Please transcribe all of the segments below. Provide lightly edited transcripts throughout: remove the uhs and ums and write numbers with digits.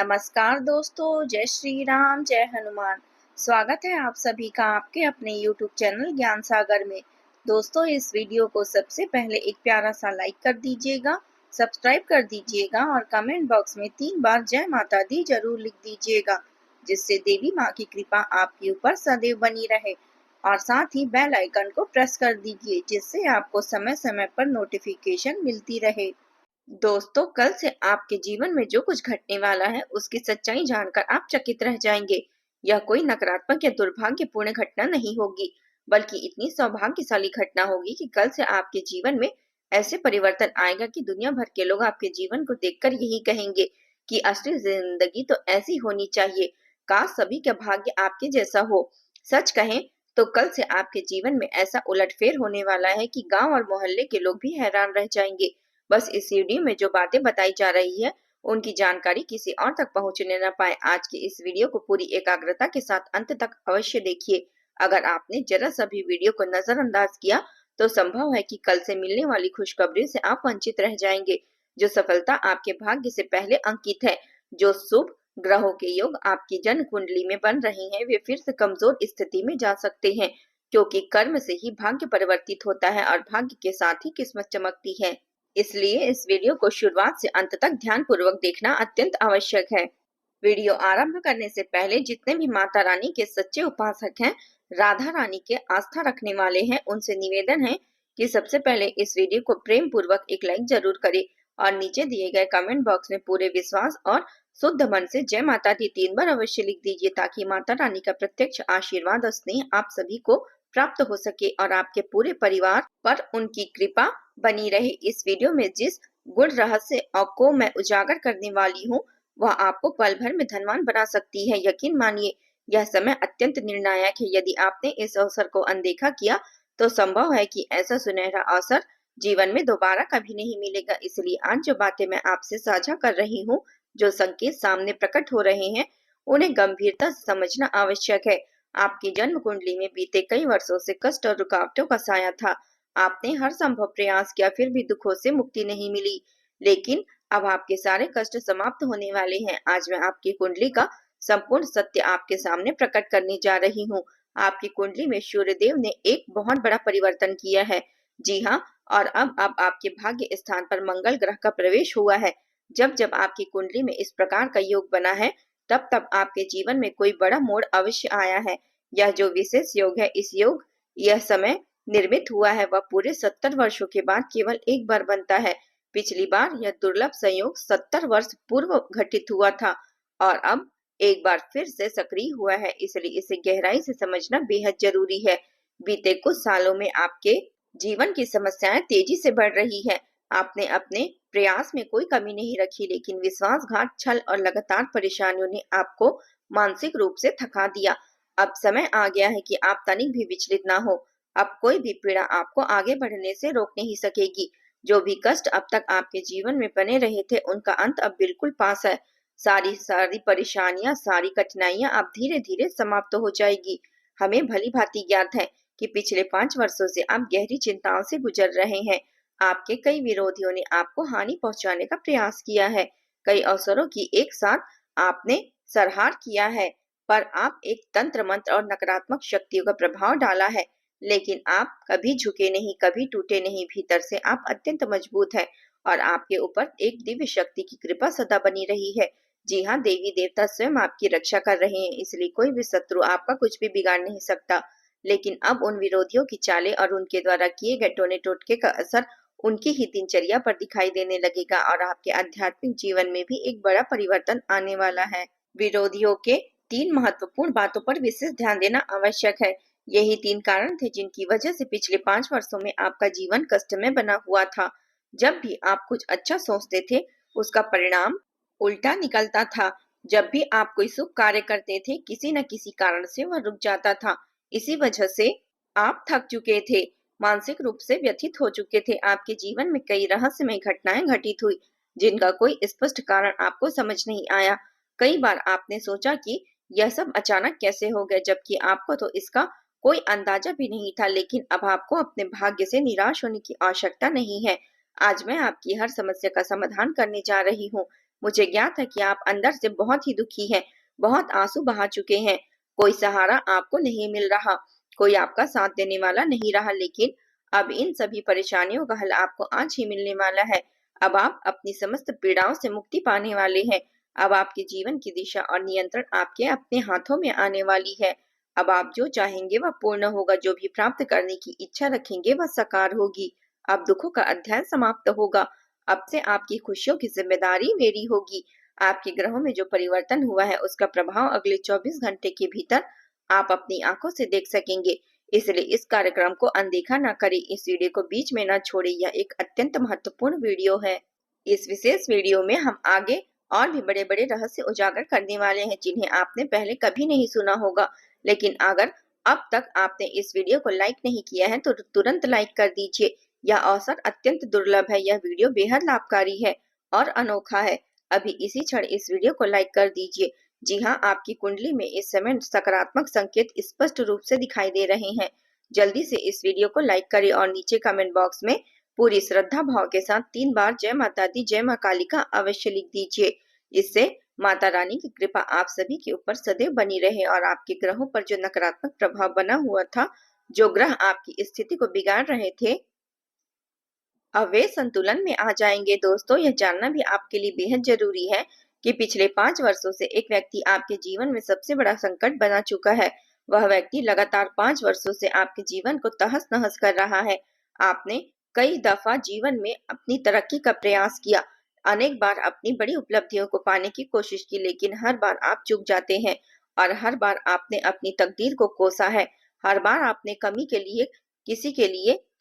नमस्कार दोस्तों, जय श्री राम, जय हनुमान। स्वागत है आप सभी का आपके अपने YouTube चैनल ज्ञान सागर में। दोस्तों, इस वीडियो को सबसे पहले एक प्यारा सा लाइक कर दीजिएगा, सब्सक्राइब कर दीजिएगा और कमेंट बॉक्स में 3 बार जय माता दी जरूर लिख दीजिएगा, जिससे देवी माँ की कृपा आपके ऊपर सदैव बनी रहे। और साथ ही बेल आइकन को प्रेस कर दीजिए, जिससे आपको समय समय पर नोटिफिकेशन मिलती रहे। दोस्तों, कल से आपके जीवन में जो कुछ घटने वाला है उसकी सच्चाई जानकर आप चकित रह जाएंगे। यह कोई नकारात्मक या दुर्भाग्यपूर्ण घटना नहीं होगी, बल्कि इतनी सौभाग्यशाली घटना होगी कि कल से आपके जीवन में ऐसे परिवर्तन आएगा कि दुनिया भर के लोग आपके जीवन को देखकर यही कहेंगे कि असली जिंदगी तो ऐसी होनी चाहिए। काश सभी का भाग्य आपके जैसा हो। सच कहें तो कल से आपके जीवन में ऐसा उलटफेर होने वाला है कि गांव और मोहल्ले के लोग भी हैरान रह जाएंगे। बस इस वीडियो में जो बातें बताई जा रही है उनकी जानकारी किसी और तक पहुंचने न पाए। आज की इस वीडियो को पूरी एकाग्रता के साथ अंत तक अवश्य देखिए। अगर आपने जरा सा भी वीडियो को नजरअंदाज किया तो संभव है कि कल से मिलने वाली खुशखबरी से आप वंचित रह जाएंगे। जो सफलता आपके भाग्य से पहले अंकित है, जो शुभ ग्रहों के योग आपकी जन्म कुंडली में बन रहे हैं, वे फिर से कमजोर स्थिति में जा सकते हैं, क्योंकि कर्म से ही भाग्य परिवर्तित होता है और भाग्य के साथ ही किस्मत चमकती है। इसलिए इस वीडियो को शुरुआत से अंत तक ध्यान पूर्वक देखना अत्यंत आवश्यक है। वीडियो आरंभ करने से पहले जितने भी माता रानी के सच्चे उपासक हैं, राधा रानी के आस्था रखने वाले हैं, उनसे निवेदन है कि सबसे पहले इस वीडियो को प्रेम पूर्वक एक लाइक जरूर करें और नीचे दिए गए कमेंट बॉक्स में पूरे विश्वास और शुद्ध मन से जय माता दी 3 बार अवश्य लिख दीजिए, ताकि माता रानी का प्रत्यक्ष आशीर्वाद और स्नेह आप सभी को प्राप्त हो सके और आपके पूरे परिवार पर उनकी कृपा बनी रहे। इस वीडियो में जिस गुण रहस्य और को मैं उजागर करने वाली हूँ, वह आपको पल भर में धनवान बना सकती है। यकीन मानिए, यह समय अत्यंत निर्णायक है। यदि आपने इस अवसर को अनदेखा किया तो संभव है कि ऐसा सुनहरा अवसर जीवन में दोबारा कभी नहीं मिलेगा। इसलिए आज जो बातें मैं आपसे साझा कर रही हूँ, जो संकेत सामने प्रकट हो रहे हैं, उन्हें गंभीरता से समझना आवश्यक है। आपकी जन्म कुंडली में बीते कई वर्षों से कष्ट और रुकावटों का साया था। आपने हर संभव प्रयास किया, फिर भी दुखों से मुक्ति नहीं मिली। लेकिन अब आपके सारे कष्ट समाप्त होने वाले हैं। आज मैं आपकी कुंडली का संपूर्ण सत्य आपके सामने प्रकट करने जा रही हूँ। आपकी कुंडली में सूर्यदेव ने एक बहुत बड़ा परिवर्तन किया है। जी हाँ, और अब आपके भाग्य स्थान पर मंगल ग्रह का प्रवेश हुआ है। जब जब आपकी कुंडली में इस प्रकार का योग बना है, तब तब आपके जीवन में कोई बड़ा मोड़ अवश्य आया है। यह जो विशेष योग है, इस योग यह समय निर्मित हुआ है, वह पूरे 70 वर्षों के बाद केवल एक बार बनता है। पिछली बार यह दुर्लभ संयोग 70 वर्ष पूर्व घटित हुआ था और अब एक बार फिर से सक्रिय हुआ है। इसलिए इसे गहराई से समझना बेहद जरूरी है। बीते कुछ सालों में आपके जीवन की समस्याएं तेजी से बढ़ रही है। आपने अपने प्रयास में कोई कमी नहीं रखी, लेकिन विश्वासघात, छल और लगातार परेशानियों ने आपको मानसिक रूप से थका दिया। अब समय आ गया है कि आप तनिक भी विचलित ना हो। अब कोई भी पीड़ा आपको आगे बढ़ने से रोक नहीं सकेगी। जो भी कष्ट अब तक आपके जीवन में बने रहे थे, उनका अंत अब बिल्कुल पास है। सारी सारी परेशानियां, सारी कठिनाइयां अब धीरे धीरे समाप्त हो जाएगी। हमें भली भांति ज्ञात है कि पिछले 5 वर्षों से आप गहरी चिंताओं से गुजर रहे हैं। आपके कई विरोधियों ने आपको हानि पहुंचाने का प्रयास किया है। कई अवसरों की एक साथ आपने सरहार किया है, पर आप एक तंत्र मंत्र और नकारात्मक शक्तियों का प्रभाव डाला है। लेकिन आप कभी झुके नहीं, कभी टूटे नहीं। भीतर से आप अत्यंत मजबूत हैं और आपके ऊपर एक दिव्य शक्ति की कृपा सदा बनी रही है। जी हाँ, देवी देवता स्वयं आपकी रक्षा कर रहे हैं, इसलिए कोई भी शत्रु आपका कुछ भी बिगाड़ नहीं सकता। लेकिन अब उन विरोधियों की चालें और उनके द्वारा किए गए टोने टोटके का असर उनकी ही दिनचर्या पर दिखाई देने लगेगा और आपके आध्यात्मिक जीवन में भी एक बड़ा परिवर्तन आने वाला है। विरोधियों के 3 महत्वपूर्ण बातों पर विशेष ध्यान देना आवश्यक है। यही 3 कारण थे जिनकी वजह से पिछले 5 वर्षों में आपका जीवन कष्ट में बना हुआ था। जब भी आप कुछ अच्छा सोचते थे, उसका परिणाम उल्टा निकलता था। जब भी आप कोई शुभ कार्य करते थे, किसी न किसी कारण से वह रुक जाता था। इसी वजह से आप थक चुके थे, मानसिक रूप से व्यथित हो चुके थे। आपके जीवन में कई रहस्यमय घटनाएं घटित हुई, जिनका कोई स्पष्ट कारण आपको समझ नहीं आया। कई बार आपने सोचा कि यह सब अचानक कैसे हो गया, जबकि आपको तो इसका कोई अंदाजा भी नहीं था। लेकिन अब आपको अपने भाग्य से निराश होने की आवश्यकता नहीं है। आज मैं आपकी हर समस्या का समाधान करने जा रही हूँ। मुझे ज्ञात है कि आप अंदर से बहुत ही दुखी हैं, बहुत आंसू बहा चुके हैं। कोई सहारा आपको नहीं मिल रहा, कोई आपका साथ देने वाला नहीं रहा, लेकिन अब इन सभी परेशानियों का हल आपको आज ही मिलने वाला है। अब आप अपनी समस्त पीड़ाओं से मुक्ति पाने वाले हैं। अब आपके जीवन की दिशा और नियंत्रण आपके अपने हाथों में आने वाली है। अब आप जो चाहेंगे वह पूर्ण होगा, जो भी प्राप्त करने की इच्छा रखेंगे वह साकार होगी। अब दुखों का अध्याय समाप्त होगा। अब से आपकी खुशियों की जिम्मेदारी मेरी होगी। आपके ग्रहों में जो परिवर्तन हुआ है उसका प्रभाव अगले 24 घंटे के भीतर आप अपनी आंखों से देख सकेंगे। इसलिए इस कार्यक्रम को अनदेखा न करें, इस वीडियो को बीच में न छोड़ें। यह एक अत्यंत महत्वपूर्ण वीडियो है। इस विशेष वीडियो में हम आगे और भी बड़े बड़े रहस्य उजागर करने वाले हैं, जिन्हें आपने पहले कभी नहीं सुना होगा। लेकिन अगर अब तक आपने इस वीडियो को लाइक नहीं किया है तो तुरंत लाइक कर दीजिए। यह अवसर अत्यंत दुर्लभ है। यह वीडियो बेहद लाभकारी है और अनोखा है। अभी इसी क्षण इस वीडियो को लाइक कर दीजिए। जी हाँ, आपकी कुंडली में इस समय सकारात्मक संकेत स्पष्ट रूप से दिखाई दे रहे हैं। जल्दी से इस वीडियो को लाइक करें और नीचे कमेंट बॉक्स में पूरी श्रद्धा भाव के साथ 3 बार जय माता दी, जय माँ कालिका अवश्य लिख दीजिए। इससे माता रानी की कृपा आप सभी के ऊपर सदैव बनी रहे और आपके ग्रहों पर जो नकारात्मक प्रभाव बना हुआ था, जो ग्रह आपकी स्थिति को बिगाड़ रहे थे, अब वे संतुलन में आ जाएंगे। दोस्तों, यह जानना भी आपके लिए बेहद जरूरी है कि पिछले 5 वर्षों से एक व्यक्ति आपके जीवन में सबसे बड़ा संकट बना चुका है। वह व्यक्ति लगातार 5 वर्षों से आपके जीवन को तहस नहस कर रहा है। आपने कई दफा जीवन में अपनी तरक्की का प्रयास किया, अनेक बार अपनी बड़ी उपलब्धियों को पाने की कोशिश की, लेकिन हर बार आप चूक जाते हैं और हर बार आपने अपनी तकदीर को कोसा है। हर बार आपने कमी के लिए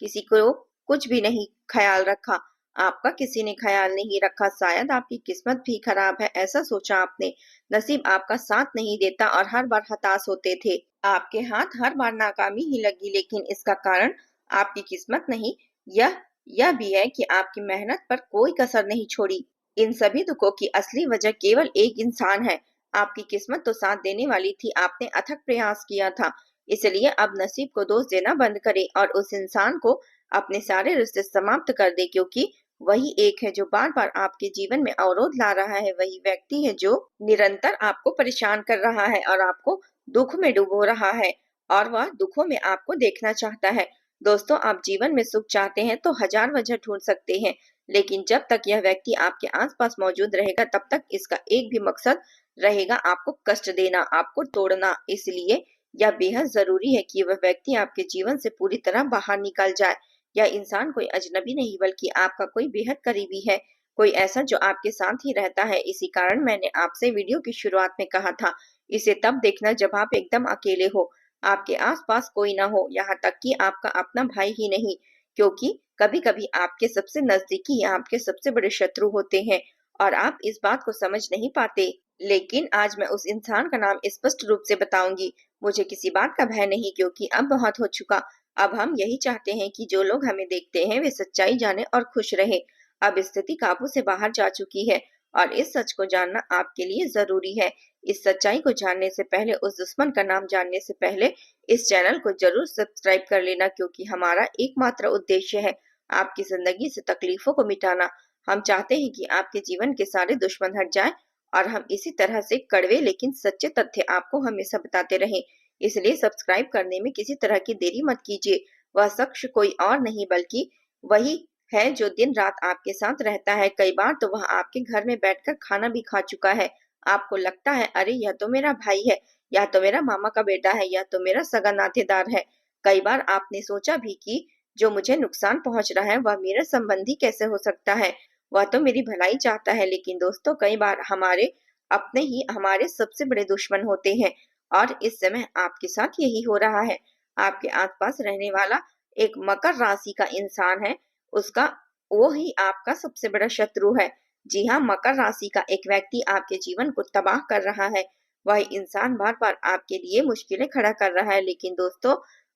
किसी को कुछ भी नहीं ख्याल रखा। आपका किसी ने ख्याल नहीं रखा। शायद आपकी किस्मत भी खराब है, ऐसा सोचा आपने। नसीब आपका साथ नहीं देता और हर बार हताश होते थे। आपके हाथ हर बार नाकामी ही लगी, लेकिन इसका कारण आपकी किस्मत नहीं, यह भी है कि आपकी मेहनत पर कोई कसर नहीं छोड़ी। इन सभी दुखों की असली वजह केवल एक इंसान है। आपकी किस्मत तो साथ देने वाली थी, आपने अथक प्रयास किया था। इसलिए अब नसीब को दोष देना बंद करें और उस इंसान को अपने सारे रिश्ते समाप्त कर दे, क्योंकि वही एक है जो बार बार आपके जीवन में अवरोध ला रहा है। वही व्यक्ति है जो निरंतर आपको परेशान कर रहा है और आपको दुख में डुबो रहा है और वह दुखों में आपको देखना चाहता है। दोस्तों, आप जीवन में सुख चाहते हैं तो हजार वजह ढूंढ सकते हैं, लेकिन जब तक यह व्यक्ति आपके आसपास मौजूद रहेगा तब तक इसका एक भी मकसद रहेगा आपको कष्ट देना, आपको तोड़ना। इसलिए यह बेहद जरूरी है कि वह व्यक्ति आपके जीवन से पूरी तरह बाहर निकल जाए। यह इंसान कोई अजनबी नहीं बल्कि आपका कोई बेहद करीबी है, कोई ऐसा जो आपके साथ ही रहता है। इसी कारण मैंने आपसे वीडियो की शुरुआत में कहा था, इसे तब देखना जब आप एकदम अकेले हो, आपके आसपास कोई ना हो, यहाँ तक कि आपका अपना भाई ही नहीं, क्योंकि कभी कभी आपके सबसे नजदीकी आपके सबसे बड़े शत्रु होते हैं और आप इस बात को समझ नहीं पाते। लेकिन आज मैं उस इंसान का नाम स्पष्ट रूप से बताऊंगी। मुझे किसी बात का भय नहीं, क्योंकि अब बहुत हो चुका। अब हम यही चाहते हैं कि जो लोग हमें देखते हैं वे सच्चाई जाने और खुश रहे। अब स्थिति काबू से बाहर जा चुकी है और इस सच को जानना आपके लिए जरूरी है। इस सच्चाई को जानने से पहले, उस दुश्मन का नाम जानने से पहले इस चैनल को जरूर सब्सक्राइब कर लेना, क्योंकि हमारा एकमात्र उद्देश्य है आपकी जिंदगी से तकलीफों को मिटाना। हम चाहते हैं कि आपके जीवन के सारे दुश्मन हट जाएं और हम इसी तरह से कड़वे लेकिन सच्चे तथ्य आपको हमेशा बताते रहें। इसलिए सब्सक्राइब करने में किसी तरह की देरी मत कीजिए। वह शख्स कोई और नहीं बल्कि वही है जो दिन रात आपके साथ रहता है। कई बार तो वह आपके घर में बैठकर खाना भी खा चुका है। आपको लगता है, अरे यह तो मेरा भाई है, यह तो मेरा मामा का बेटा है, यह तो मेरा सगा नातेदार है। कई बार आपने सोचा भी कि जो मुझे नुकसान पहुंच रहा है वह मेरा संबंधी कैसे हो सकता है, वह तो मेरी भलाई चाहता है। लेकिन दोस्तों, कई बार हमारे अपने ही हमारे सबसे बड़े दुश्मन होते हैं और इस समय आपके साथ यही हो रहा है। आपके आसपास रहने वाला एक मकर राशि का इंसान है, उसका वो ही आपका सबसे बड़ा शत्रु है। जी हाँ, मकर राशि का एक व्यक्ति आपके जीवन को तबाह कर रहा है। वह इंसान बार बार आपके लिए मुश्किलें खड़ा कर रहा है। लेकिन दोस्तों,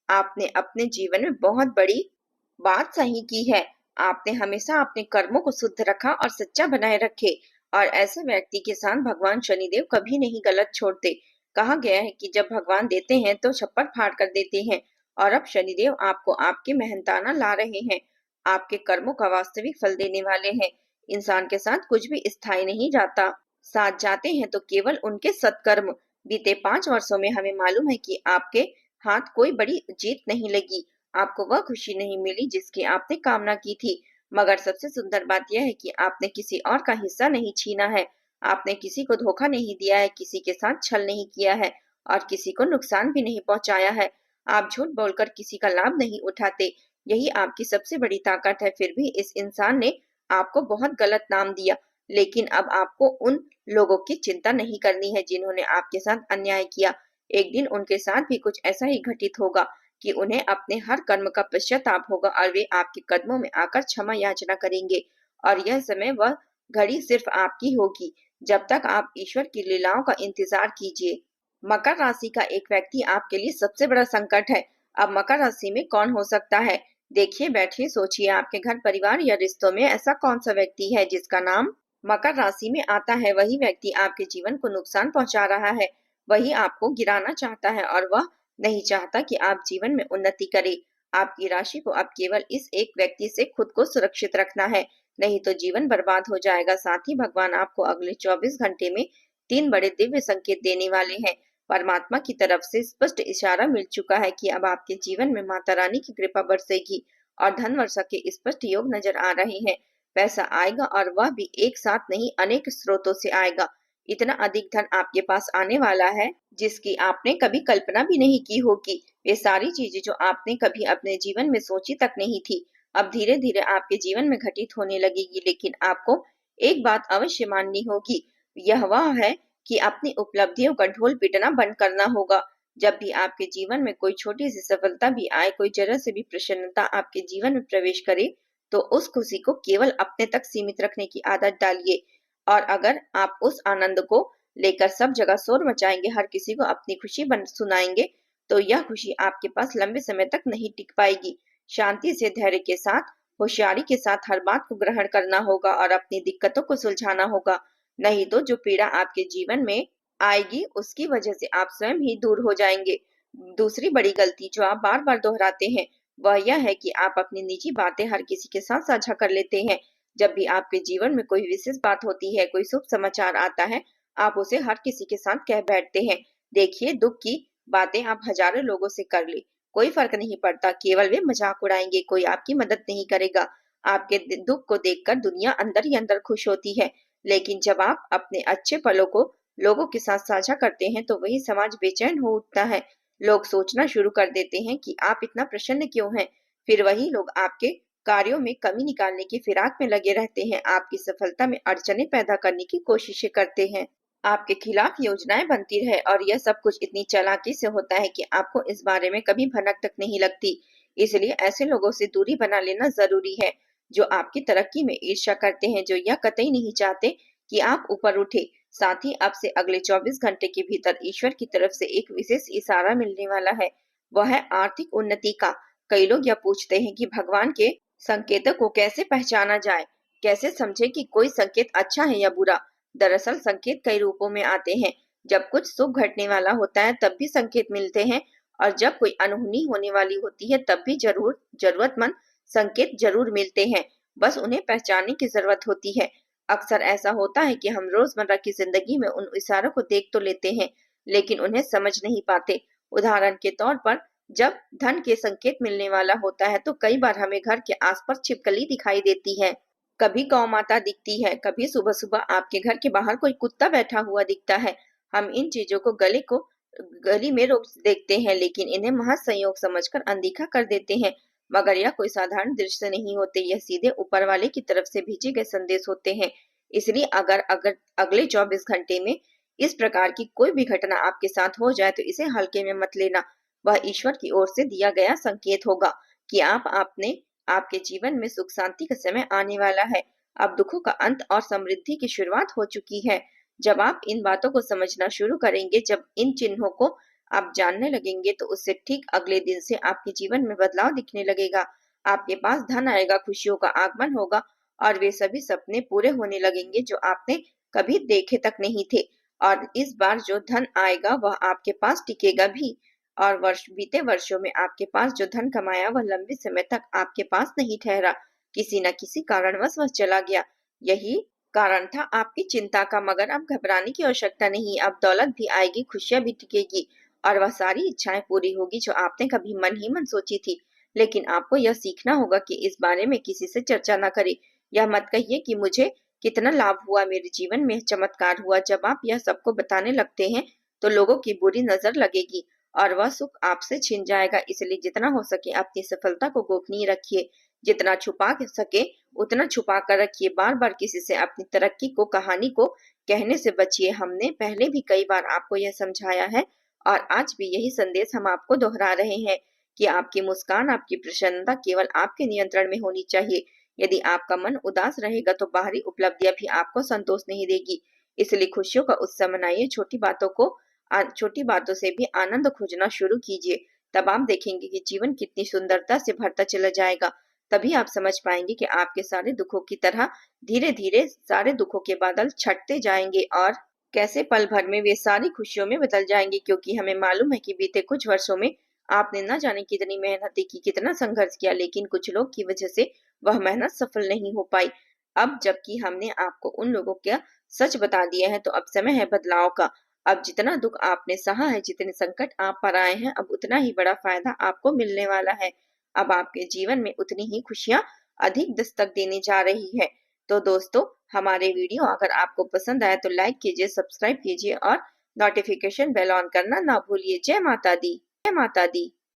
आपने अपने जीवन में बहुत बड़ी बात सही की है। आपने हमेशा अपने कर्मों को शुद्ध रखा और सच्चा बनाए रखे, और ऐसे व्यक्ति के साथ भगवान शनिदेव कभी नहीं गलत छोड़ते। कहा गया है कि जब भगवान देते हैं तो छप्पर फाड़ कर देते हैं, और अब शनिदेव आपको आपके मेहनताना ला रहे हैं, आपके कर्मों का वास्तविक फल देने वाले हैं। इंसान के साथ कुछ भी स्थायी नहीं जाता, साथ जाते हैं तो केवल उनके सत्कर्म। बीते 5 वर्षों में हमें मालूम है कि आपके हाथ कोई बड़ी जीत नहीं लगी, आपको वह खुशी नहीं मिली जिसकी आपने कामना की थी। मगर सबसे सुंदर बात यह है कि आपने किसी और का हिस्सा नहीं छीना है, आपने किसी को धोखा नहीं दिया है, किसी के साथ छल नहीं किया है और किसी को नुकसान भी नहीं पहुंचाया है। आप झूठ बोलकर किसी का लाभ नहीं उठाते, यही आपकी सबसे बड़ी ताकत है। फिर भी इस इंसान ने आपको बहुत गलत नाम दिया, लेकिन अब आपको उन लोगों की चिंता नहीं करनी है जिन्होंने आपके साथ अन्याय किया। एक दिन उनके साथ भी कुछ ऐसा ही घटित होगा कि उन्हें अपने हर कर्म का पश्चाताप होगा और वे आपके कदमों में आकर क्षमा याचना करेंगे। और यह समय, वह घड़ी सिर्फ आपकी होगी। जब तक आप ईश्वर की लीलाओं का इंतजार कीजिए। मकर राशि का एक व्यक्ति आपके लिए सबसे बड़ा संकट है। अब मकर राशि में कौन हो सकता है? देखिए, बैठिए, सोचिए, आपके घर परिवार या रिश्तों में ऐसा कौन सा व्यक्ति है जिसका नाम मकर राशि में आता है? वही व्यक्ति आपके जीवन को नुकसान पहुंचा रहा है, वही आपको गिराना चाहता है और वह नहीं चाहता कि आप जीवन में उन्नति करें। आपकी राशि को अब केवल इस एक व्यक्ति से खुद को सुरक्षित रखना है, नहीं तो जीवन बर्बाद हो जाएगा। साथ ही भगवान आपको अगले 24 घंटे में 3 बड़े दिव्य संकेत देने वाले हैं। परमात्मा की तरफ से स्पष्ट इशारा मिल चुका है कि अब आपके जीवन में माता रानी की कृपा बरसेगी और धन वर्षा के स्पष्ट योग नजर आ रहे हैं। पैसा आएगा और वह भी एक साथ नहीं, अनेक स्रोतों से आएगा। इतना अधिक धन आपके पास आने वाला है जिसकी आपने कभी कल्पना भी नहीं की होगी। वे सारी चीजें जो आपने कभी अपने जीवन में सोची तक नहीं थी, अब धीरे धीरे आपके जीवन में घटित होने लगेगी। लेकिन आपको एक बात अवश्य माननी होगी, यह वह है कि अपनी उपलब्धियों का ढोल पीटना बंद करना होगा। जब भी आपके जीवन में कोई छोटी सी सफलता भी आए, कोई जरा से भी प्रसन्नता आपके जीवन में प्रवेश करे, तो उस खुशी को केवल अपने तक सीमित रखने की आदत डालिए। और अगर आप उस आनंद को लेकर सब जगह शोर मचाएंगे, हर किसी को अपनी खुशी बन सुनाएंगे, तो यह खुशी आपके पास लंबे समय तक नहीं टिक पाएगी। शांति से, धैर्य के साथ, होशियारी के साथ हर बात को ग्रहण करना होगा और अपनी दिक्कतों को सुलझाना होगा। नहीं तो जो पीड़ा आपके जीवन में आएगी, उसकी वजह से आप स्वयं ही दूर हो जाएंगे। दूसरी बड़ी गलती जो आप बार बार दोहराते हैं, वह यह है कि आप अपनी निजी बातें हर किसी के साथ साझा कर लेते हैं। जब भी आपके जीवन में कोई विशेष बात होती है, कोई शुभ समाचार आता है, आप उसे हर किसी के साथ कह बैठते हैं। देखिए, दुख की बातें आप हजारों लोगों से कर ले, कोई फर्क नहीं पड़ता, केवल वे मजाक उड़ाएंगे, कोई आपकी मदद नहीं करेगा। आपके दुख को देखकर दुनिया अंदर ही अंदर खुश होती है, लेकिन जब आप अपने अच्छे पलों को लोगों के साथ साझा करते हैं, तो वही समाज बेचैन हो उठता है। लोग सोचना शुरू कर देते हैं कि आप इतना प्रसन्न क्यों हैं। फिर वही लोग आपके कार्यों में कमी निकालने की फिराक में लगे रहते हैं, आपकी सफलता में अड़चनें पैदा करने की कोशिशें करते हैं, आपके खिलाफ योजनाएं बनती रहे। और यह सब कुछ इतनी चालाकी से होता है कि आपको इस बारे में कभी भनक तक नहीं लगती। इसलिए ऐसे लोगों से दूरी बना लेना जरूरी है, जो आपकी तरक्की में ईर्ष्या करते हैं, जो यह कतई नहीं चाहते कि आप ऊपर उठे। साथ ही अब से अगले 24 घंटे के भीतर ईश्वर की तरफ से एक विशेष इशारा मिलने वाला है, वह है आर्थिक उन्नति का। कई लोग यह पूछते हैं कि भगवान के संकेतों को कैसे पहचाना जाए, कैसे समझे कि कोई संकेत अच्छा है या बुरा। दरअसल संकेत कई रूपों में आते हैं। जब कुछ शुभ घटने वाला होता है तब भी संकेत मिलते हैं, और जब कोई अनहोनी होने वाली होती है तब भी जरूरतमंद संकेत जरूर मिलते हैं। बस उन्हें पहचानने की जरूरत होती है। अक्सर ऐसा होता है कि हम रोजमर्रा की जिंदगी में उन इशारों को देख तो लेते हैं, लेकिन उन्हें समझ नहीं पाते। उदाहरण के तौर पर, जब धन के संकेत मिलने वाला होता है तो कई बार हमें घर के आसपास छिपकली दिखाई देती है, कभी गौ माता दिखती है, कभी सुबह सुबह आपके घर के बाहर कोई कुत्ता बैठा हुआ दिखता है। हम इन चीजों को गली में रोक देखते हैं, लेकिन इन्हें महज संयोग समझकर अनदेखा कर देते हैं। मगर यह कोई साधारण दृश्य नहीं होते, यह सीधे ऊपर वाले की तरफ से भेजे गए संदेश होते हैं। इसलिए अगर अगर अगले 24 घंटे में इस प्रकार की कोई भी घटना आपके साथ हो जाए तो इसे हल्के में मत लेना। वह ईश्वर की ओर से दिया गया संकेत होगा कि आपके जीवन में सुख शांति का समय आने वाला है। अब दुखों का अंत और समृद्धि की शुरुआत हो चुकी है। जब आप इन बातों को समझना शुरू करेंगे, जब इन चिन्हों को आप जानने लगेंगे, तो उससे ठीक अगले दिन से आपके जीवन में बदलाव दिखने लगेगा। आपके पास धन आएगा, खुशियों का आगमन होगा और वे सभी सपने पूरे होने लगेंगे जो आपने कभी देखे तक नहीं थे। और इस बार जो धन आएगा वह आपके पास टिकेगा भी। और बीते वर्षों में आपके पास जो धन कमाया वह लंबे समय तक आपके पास नहीं ठहरा, किसी न किसी कारणवश वह चला गया। यही कारण था आपकी चिंता का, मगर अब घबराने की आवश्यकता नहीं। अब दौलत भी आएगी, खुशियां भी टिकेगी और वह सारी इच्छाएं पूरी होगी जो आपने कभी मन ही मन सोची थी। लेकिन आपको यह सीखना होगा कि इस बारे में किसी से चर्चा न करें। यह मत कहिए कि मुझे कितना लाभ हुआ, मेरे जीवन में चमत्कार हुआ। जब आप यह सबको बताने लगते हैं तो लोगों की बुरी नजर लगेगी और वह सुख आपसे छिन जाएगा। इसलिए जितना हो सके अपनी सफलता को गोपनीय रखिए, जितना छुपा सके उतना छुपा कर रखिए। बार बार किसी से अपनी तरक्की को, कहानी को कहने से बचिए। हमने पहले भी कई बार आपको यह समझाया है और आज भी यही संदेश हम आपको दोहरा रहे हैं कि आपकी मुस्कान, आपकी प्रसन्नता केवल आपके नियंत्रण में होनी चाहिए। यदि आपका मन उदास रहेगा तो बाहरी उपलब्धियां भी आपको संतोष नहीं देगी। इसलिए खुशियों का उत्सव मनाइए, छोटी बातों से भी आनंद खोजना शुरू कीजिए। तब आप देखेंगे कि जीवन कितनी सुंदरता से भरता चला जाएगा। तभी आप समझ पाएंगे कि आपके सारे दुखों की तरह धीरे धीरे सारे दुखों के बादल छटते जाएंगे और कैसे पल भर में वे सारी खुशियों में बदल जाएंगे। क्योंकि हमें मालूम है कि बीते कुछ वर्षों में आपने न जाने कितनी मेहनत की, कितना संघर्ष किया, लेकिन कुछ लोग की वजह से वह मेहनत सफल नहीं हो पाई। अब जबकि हमने आपको उन लोगों का सच बता दिया है, तो अब समय है बदलाव का। अब जितना दुख आपने सहा है, जितने संकट आप पर आए हैं, अब उतना ही बड़ा फायदा आपको मिलने वाला है। अब आपके जीवन में उतनी ही खुशियां अधिक दस्तक देने जा रही है। तो दोस्तों, हमारे वीडियो अगर आपको पसंद आए तो लाइक कीजिए, सब्सक्राइब कीजिए और नोटिफिकेशन बेल ऑन करना ना भूलिए। जय माता दी, जय माता दी।